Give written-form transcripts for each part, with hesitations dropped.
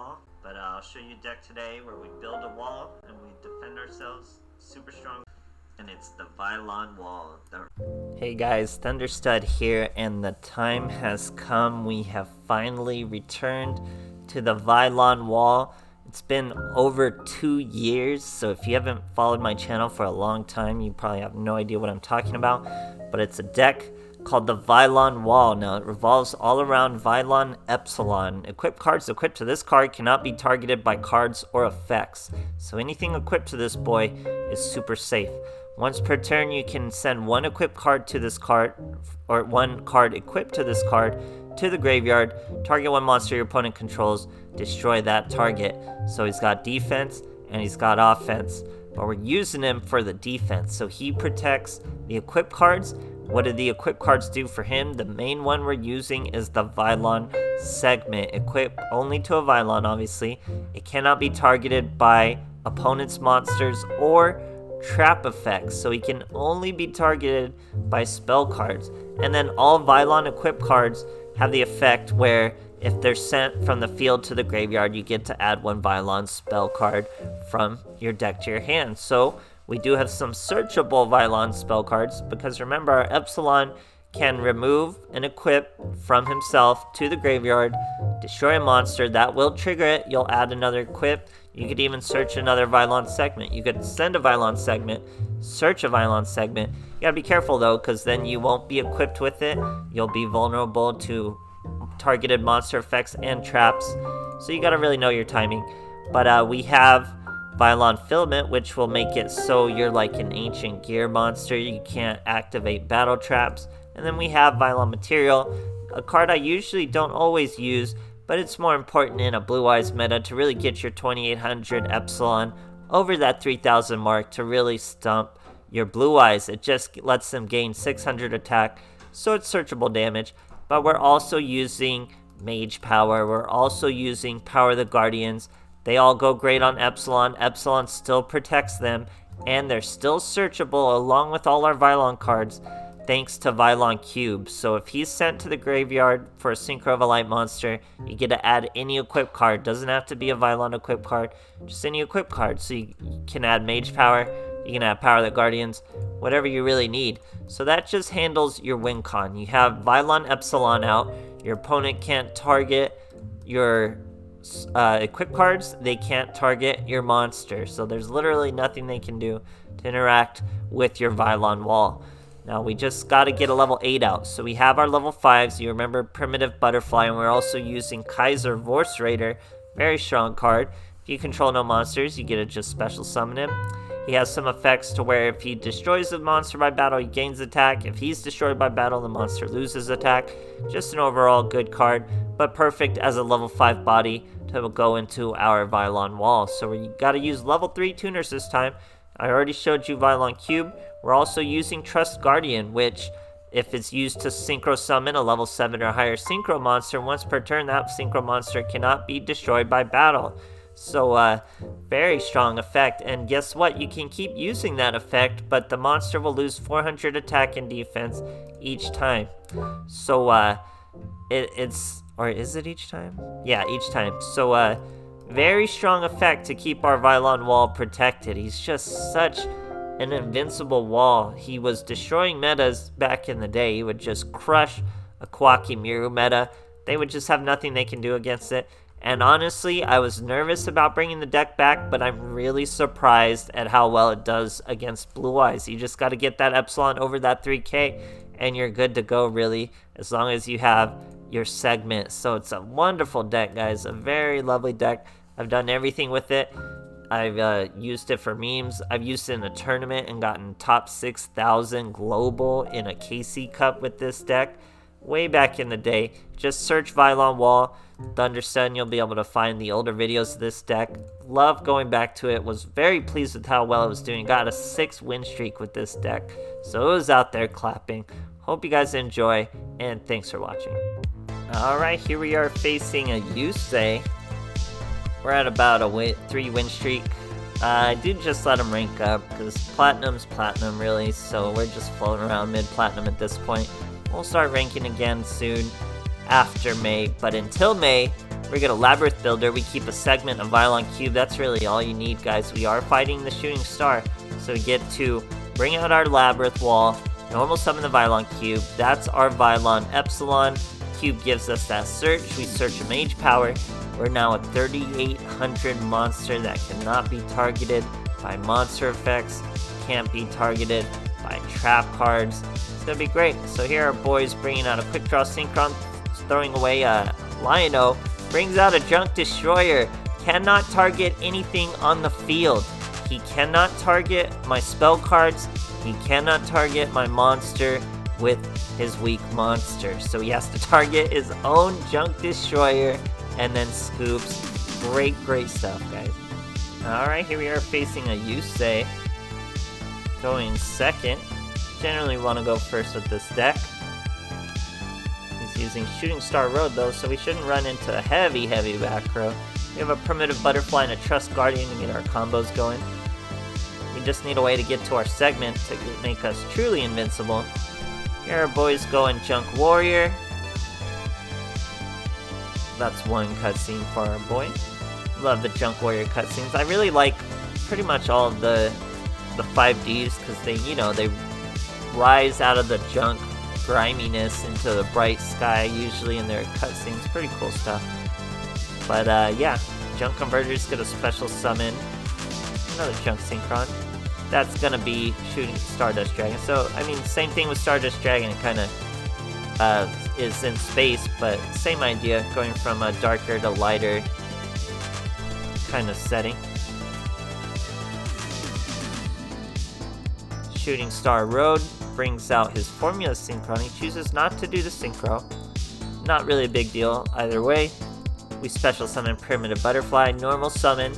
wall, but I'll show you a deck today where we build a wall and we defend ourselves super strong, and it's the Vylon Wall. Hey guys, THUNDERSTUD here, and the time has come. We have finally returned to the Vylon Wall. It's been over 2 years, so if you haven't followed my channel for a long time, you probably have no idea what I'm talking about, but it's a deck called the Vylon Wall. Now, it revolves all around Vylon Epsilon. Equipped cards equipped to this card cannot be targeted by cards or effects, so anything equipped to this boy is super safe. Once per turn, you can send one equipped card to this card, or one card equipped to this card, to the graveyard, target one monster your opponent controls, destroy that target. So he's got defense and he's got offense, but we're using him for the defense. So he protects the equipped cards. What do the equipped cards do for him? The main one we're using is the Vylon segment, equipped only to a Vylon, obviously. It cannot be targeted by opponent's monsters or trap effects, so he can only be targeted by spell cards. And then all Vylon equipped cards have the effect where if they're sent from the field to the graveyard, you get to add one Vylon spell card from your deck to your hand. So we do have some searchable Vylon spell cards, because remember, our Epsilon can remove and equip from himself to the graveyard, destroy a monster, that will trigger it, you'll add another equip. You could even search another Vylon segment. You could send a Vylon segment, search a Vylon segment. You gotta be careful though, because then you won't be equipped with it. You'll be vulnerable to targeted monster effects and traps, so you gotta really know your timing. But we have Vylon Filament, which will make it so you're like an ancient gear monster. You can't activate battle traps. And then we have Vylon Material, a card I usually don't always use, but it's more important in a Blue Eyes meta to really get your 2800 Epsilon over that 3000 mark to really stump your Blue Eyes. It just lets them gain 600 attack, so it's searchable damage. But we're also using Mage Power, we're also using Power of the Guardians. They all go great on Epsilon. Epsilon still protects them, and they're still searchable along with all our Vylon cards, thanks to Vylon Cube. So if he's sent to the graveyard for a Synchro of a Light monster, you get to add any equipped card. Doesn't have to be a Vylon equipped card, just any equipped card. So you can add Mage Power, you can add Power of the Guardians, whatever you really need. So that just handles your win con. You have Vylon Epsilon out, your opponent can't target your equipped cards, they can't target your monster. So there's literally nothing they can do to interact with your Vylon Wall. Now we just got to get a level 8 out. So we have our level 5s. You remember Primitive Butterfly, and we're also using Kaiser Vorse Raider. Very strong card. If you control no monsters, you get to just special summon him. He has some effects to where if he destroys the monster by battle, he gains attack. If he's destroyed by battle, the monster loses attack. Just an overall good card, but perfect as a level 5 body to go into our Vylon Wall. So we got to use level 3 tuners this time. I already showed you Vylon Cube. We're also using Trust Guardian, which if it's used to synchro summon a level 7 or higher synchro monster, once per turn that synchro monster cannot be destroyed by battle. So very strong effect, and guess what? You can keep using that effect, but the monster will lose 400 attack and defense each time. So or is it each time? Yeah, each time. So very strong effect to keep our Vylon Wall protected. He's just such an invincible wall. He was destroying metas back in the day. He would just crush a Kwaki Miru meta. They would just have nothing they can do against it. And honestly, I was nervous about bringing the deck back, but I'm really surprised at how well it does against Blue Eyes. You just got to get that Epsilon over that 3k, and you're good to go, really, as long as you have your segment. So it's a wonderful deck, guys. A very lovely deck. I've done everything with it. I've used it for memes. I've used it in a tournament and gotten top 6,000 global in a KC Cup with this deck way back in the day. Just search Vylon Wall, THUNDERSTUD, and you'll be able to find the older videos of this deck. Love going back to it. Was very pleased with how well it was doing. Got a 6 win streak with this deck. So it was out there clapping. Hope you guys enjoy, and thanks for watching. Alright, here we are facing a Yusei. We're at about a 3 win streak. I did just let him rank up, because Platinum's Platinum, really, so we're just floating around mid-Platinum at this point. We'll start ranking again soon, after May, but until May, We get a Labyrinth Builder, we keep a segment of Vylon Cube. That's really all you need, guys. We are fighting the Shooting Star, so we get to bring out our Labyrinth Wall, normal summon the Vylon Cube. That's our Vylon Epsilon. Cube gives us that search. We search a Mage Power. We're now a 3,800 monster that cannot be targeted by monster effects, can't be targeted by trap cards. It's gonna be great. So here our boys bringing out a Quick Draw Synchron, throwing away a Lion-O, brings out a Junk Destroyer, cannot target anything on the field. He cannot target my spell cards, he cannot target my monster with his weak monster. So he has to target his own Junk Destroyer and then scoops. Great stuff, guys. Alright, here we are facing a Yusei. Going second. Generally want to go first with this deck. He's using Shooting Star Road though, so we shouldn't run into a heavy back row. We have a Primitive Butterfly and a Trust Guardian to get our combos going. We just need a way to get to our segment to make us truly invincible. Here our boys going Junk Warrior. That's one cutscene for our boy. Love the Junk Warrior cutscenes. I really like pretty much all of the 5Ds because they, you know, they rise out of the junk griminess into the bright sky usually in their cutscenes. Pretty cool stuff. But yeah, Junk Converter's gonna special summon another Junk Synchron. That's gonna be shooting Stardust Dragon. So I mean, same thing with Stardust Dragon. It kind of is in space, but same idea, going from a darker to lighter kind of setting. Shooting Star Road brings out his Formula Synchron. He chooses not to do the Synchro. Not really a big deal either way. We special summon Primitive Butterfly, normal summon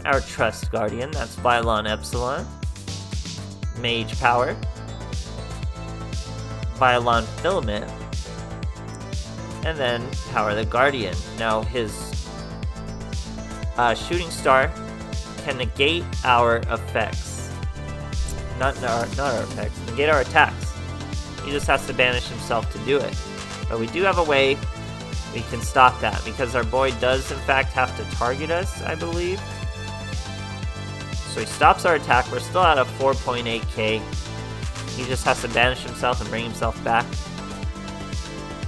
our Trust Guardian. That's Vylon Epsilon. Mage Power. Vylon Filament. And then Power the Guardian. Now his Shooting Star can negate our effects. Not our effects, negate our attacks. He just has to banish himself to do it. But we do have a way we can stop that, because our boy does in fact have to target us, I believe. So he stops our attack. We're still at a 4.8k. He just has to banish himself and bring himself back.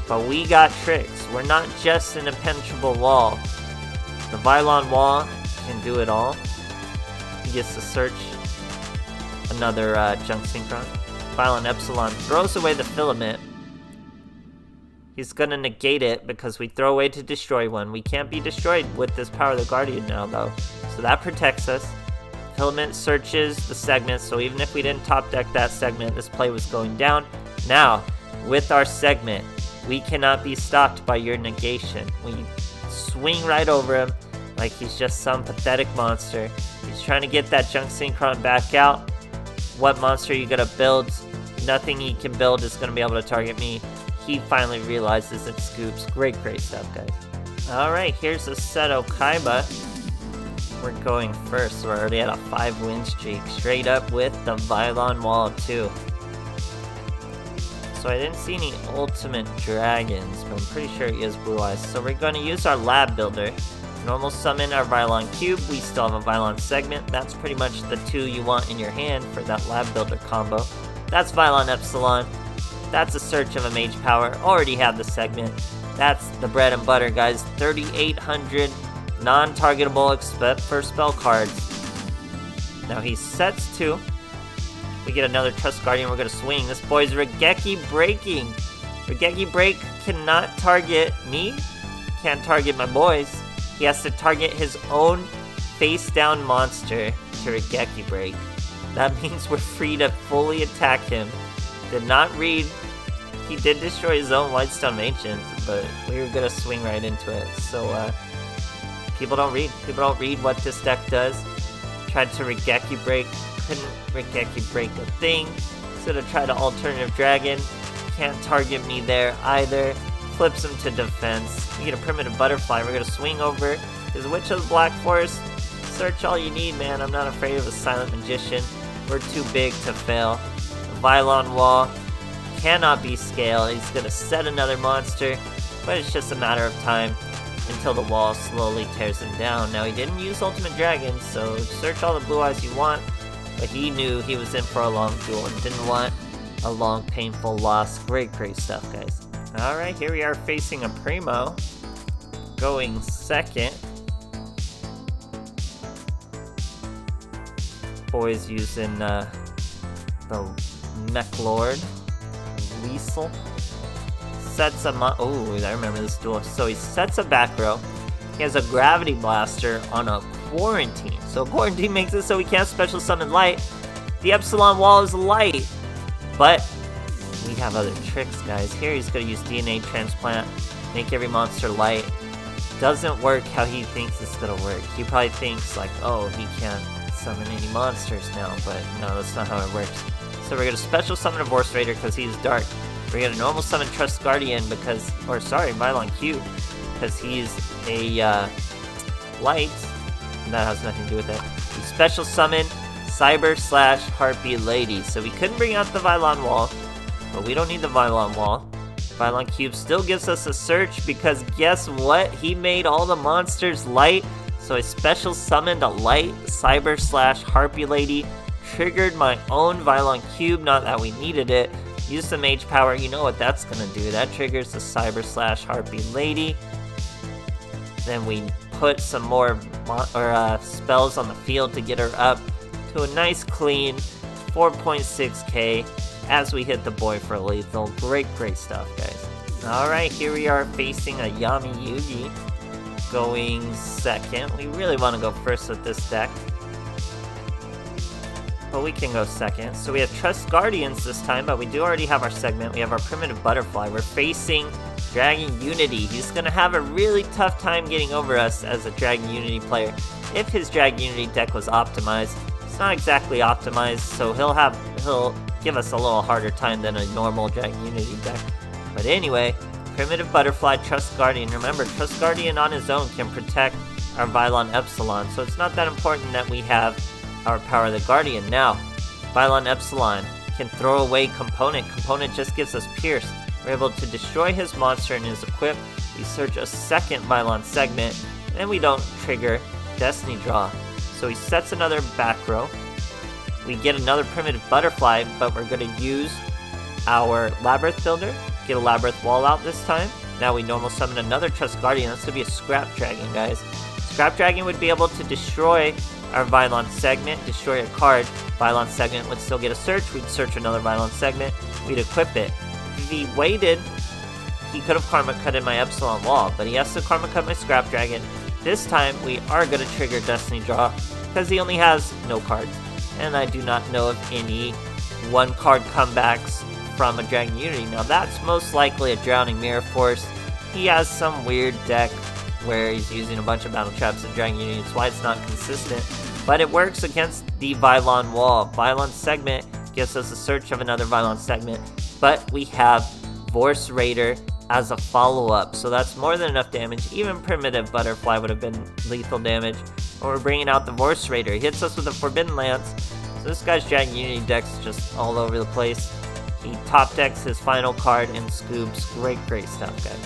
But we got tricks. We're not just an impenetrable wall. The Vylon Wall can do it all. He gets to search another Junk Synchron. Vylon Epsilon throws away the Filament. He's gonna negate it because we throw away to destroy one. We can't be destroyed with this Power of the Guardian now though. So that protects us. Filament searches the segment, so even if we didn't top deck that segment, this play was going down. Now, with our segment, we cannot be stopped by your negation. We swing right over him like he's just some pathetic monster. He's trying to get that Junk Synchron back out. What monster are you gonna build? Nothing he can build is gonna be able to target me. He finally realizes it scoops. Great stuff, guys. Alright, here's a Seto Kaiba. We're going first. We're already at a 5-win streak. Straight up with the Vylon Wall too. So I didn't see any Ultimate Dragons, but I'm pretty sure he has Blue Eyes. So we're going to use our Lab Builder. Normal summon our Vylon Cube. We still have a Vylon Segment. That's pretty much the two you want in your hand for that Lab Builder combo. That's Vylon Epsilon. That's a search of a Mage Power. Already have the Segment. That's the bread and butter, guys. 3,800 non-targetable except for spell cards. Now he sets 2. We get another Trust Guardian. We're going to swing. This boy's Regeki breaking. Regeki Break cannot target me. Can't target my boys. He has to target his own face-down monster to Regeki Break. That means we're free to fully attack him. Did not read. He did destroy his own Whitestone Ancients, but we were going to swing right into it. So, people don't read. People don't read what this deck does. Tried to Regeki Break. Couldn't Regeki Break a thing. So to try to Alternative Dragon. Can't target me there either. Flips him to defense. We get a Primitive Butterfly. We're going to swing over his Witch of the Black Forest. Search all you need, man. I'm not afraid of a Silent Magician. We're too big to fail. The Vylon Wall cannot be scaled. He's going to set another monster, but it's just a matter of time. until the wall slowly tears him down. Now, he didn't use Ultimate Dragon, so search all the blue eyes you want, but he knew he was in for a long duel and didn't want a long, painful loss. Great stuff, guys. Alright, here we are facing a Primo, going second. Boys using the Mech Lord, Liesel. Sets a oh, I remember this duel. So he sets a back row. He has a Gravity Blaster on a Quarantine. So Quarantine makes it so he can't special summon Light. The Epsilon Wall is light, but we have other tricks, guys. Here he's going to use DNA Transplant, make every monster light. Doesn't work how he thinks it's going to work. He probably thinks like, oh, he can't summon any monsters now, but no, that's not how it works. So we're going to special summon a Vorse Raider because he's dark. We're going to normal summon Trust Guardian because, or sorry, Vylon Cube, because he's a light. That has nothing to do with it. We special summon Cyber/Harpy Lady. So we couldn't bring out the Vylon Wall, but we don't need the Vylon Wall. Vylon Cube still gives us a search because guess what? He made all the monsters light. So I special summoned a light Cyber/Harpy Lady. Triggered my own Vylon Cube, not that we needed it. Use the Mage Power, you know what that's gonna do. That triggers the Cyber/Harpy Lady. Then we put some more spells on the field to get her up to a nice clean 4.6k as we hit the boy for lethal. Great stuff, guys. Alright, here we are facing a Yami Yugi going second. We really want to go first with this deck, but we can go second. So we have Trust Guardians this time, but we do already have our segment. We have our Primitive Butterfly. We're facing Dragon Unity. He's going to have a really tough time getting over us as a Dragon Unity player if his Dragon Unity deck was optimized. It's not exactly optimized, so he'll give us a little harder time than a normal Dragon Unity deck. But anyway, Primitive Butterfly, Trust Guardian. Remember, Trust Guardian on his own can protect our Vylon Epsilon, so it's not that important that we have our Power of the Guardian. Now, Vylon Epsilon can throw away Component. Component just gives us Pierce. We're able to destroy his monster and his equip. We search a second Vylon segment, and we don't trigger Destiny Draw. So he sets another back row. We get another Primitive Butterfly, but we're going to use our Labyrinth Builder. Get a Labyrinth Wall out this time. Now we normal summon another Trust Guardian. That's going to be a Scrap Dragon, guys. Scrap Dragon would be able to destroy our Vylon segment, destroy a card. Vylon segment would still get a search. We'd search another Vylon segment. We'd equip it. If he waited, he could have Karma Cutted my Epsilon Wall, but he has to Karma Cut my Scrap Dragon. This time, we are going to trigger Destiny Draw because he only has no cards. And I do not know of any one-card comebacks from a Dragon Unity. Now, that's most likely a Drowning Mirror Force. He has some weird deck where he's using a bunch of Battle Traps in Dragon Unity. That's why it's not consistent. But it works against the Vylon Wall. Vylon segment gives us a search of another Vylon segment. But we have Vorse Raider as a follow-up. So that's more than enough damage. Even Primitive Butterfly would have been lethal damage. But we're bringing out the Vorse Raider. He hits us with a Forbidden Lance. So this guy's Dragon Unity deck's just all over the place. He top decks his final card and scoops. Great stuff, guys.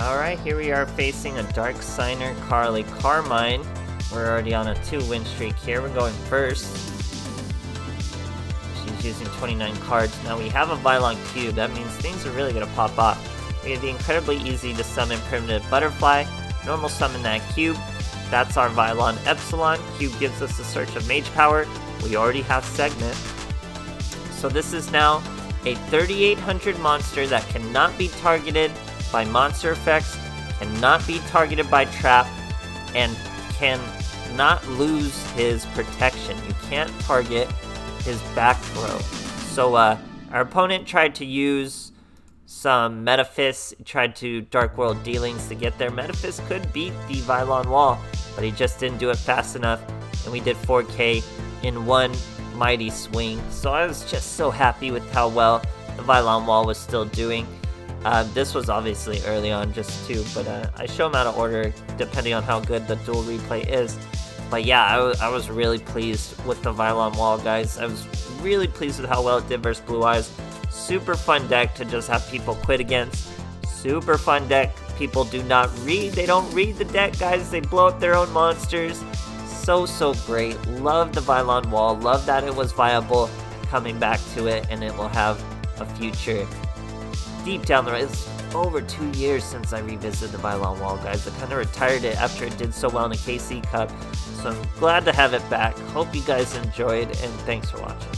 Alright, here we are facing a Dark Signer Carly Carmine. We're already on a 2-win streak here. We're going first. She's using 29 cards. Now we have a Vylon Cube. That means things are really going to pop off. We have the incredibly easy to summon Primitive Butterfly. Normal summon that Cube. That's our Vylon Epsilon. Cube gives us a search of Mage Power. We already have Segment. So this is now a 3800 monster that cannot be targeted by monster effects, cannot be targeted by trap, and cannot lose his protection. You can't target his back row. So our opponent tried to use some Metaphys, tried to Dark World Dealings to get there. Metaphys could beat the Vylon Wall, but he just didn't do it fast enough, and we did 4k in one mighty swing. So I was just so happy with how well the Vylon Wall was still doing. This was obviously early on just too, but I show them out of order depending on how good the dual replay is. But yeah, I was really pleased with the Vylon Wall, guys. I was really pleased with how well it did versus Blue Eyes. Super fun deck to just have people quit against. Super fun deck people do not read. They don't read the deck, guys. They blow up their own monsters. So great. Love the Vylon Wall. Love that it was viable. Coming back to it, and it will have a future deep down the road. It's over 2 years since I revisited the Vylon Wall, guys. I kind of retired it after it did so well in the KC Cup, so I'm glad to have it back. Hope you guys enjoyed, and thanks for watching.